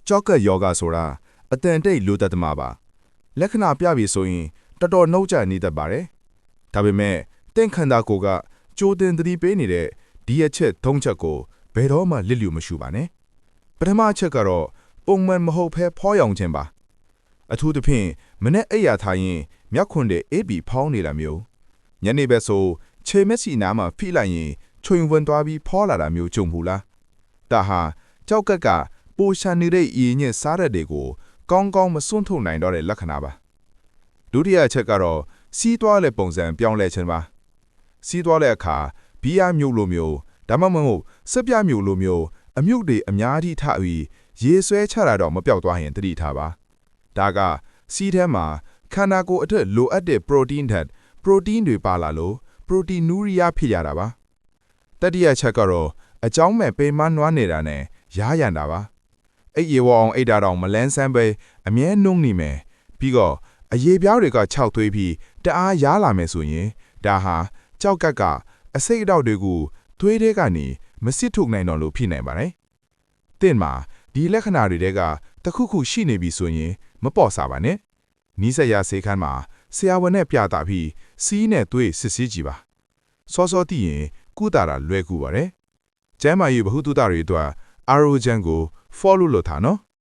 ကြောက်ကယောဂဆိုတာအတန်တိတ်လူသက်သမားပါလက္ခဏာပြပြီဆိုရင်တော်တော်နှုတ်ကြနေတတ်ပါတယ်ဒါပေမဲ့တင့်ခန္ဓာကိုယ်ကကြိုတင်သတိပေးနေတဲ့ဒီအချက်၃ချက်ကိုဘယ်တော့မှလစ်လျူမရှုပါနဲ့ပထမအချက်ကတော့ပုံမှန်မဟုတ်ဘဲဖောရောင်ခြင်းပါအထူးသဖြင့်မနေ့အိယာထားရင်မြောက်ခွန်တဲ့အေးပြီးဖောင်းနေတာမျိုးညနေဘက်ဆိုခြေမက်စီနားမှာဖိလိုက်ရင်ချွင်ဝင်သွားပြီးဖောလာတာမျိုးကြုံဘူးလားဒါဟာကြောက်ကကပိုရှာနေတဲ့ဤညစ်စားတဲ့တွေကိုကောင်းကောင်းမစွန့်ထုတ်နိုင်တော့တဲ့လက္ခဏာပါဒုတိယအချက်ကတော့စီးသွားတဲ့ပုံစံပြောင်းလဲခြင်းပါစီးသွားတဲ့အခါဘီယာမျိုးလိုမျိုးဒါမှမဟုတ်စက်ပြမျိုးလိုမျိုးအမြုပ်တွေအများကြီးထပြီးရေဆွဲချတာတော့မပြောက်သွားရင်သတိထားပါဒါကစီးထဲမှာခန္ဓာကိုယ်အတွက်လိုအပ်တဲ့ပရိုတင်းဓာတ်ပရိုတင်းတွေပါလာလို့ပရိုတီနူရီယာဖြစ်ရတာပါတတိယချက်ကတော့အကြောင်းမဲ့ပေမနွားနေတာနဲ့ရားရန်တာပါအဲ့ရေဝအောင်အိတ်တာတော့မလန်းဆန်းပဲအမြဲနှုံးနေမယ်ပြီးတော့အရေပြားတွေကခြောက်သွေးပြီးတအားရားလာမယ်ဆိုရင်ဒါဟာကြောက်ကကအစိတ်အတော့တွေကိုသွေးထဲကနေမစစ်ထုတ်နိုင်တော့လို့ဖြစ်နိုင်ပါတယ်တင့်မှာဒီလက္ခဏာတွေတဲကတခုခုရှိနေပြီဆိုရင်မပေါ့စားပါနဲ့နီးစပ်ရာဆေးခန်းမှာဆရာဝန်နဲ့ပြတာပြီးစီးနဲ့သွေးစစ်ဆေးကြည့်ပါစောစောသိရင်ကုသတာလွယ်ကူပါတယ်ကျမ်းမာရေးဗဟုသုတတွေအတွက်အာရိုဂျန်ကို follow လုပ်ထားနော်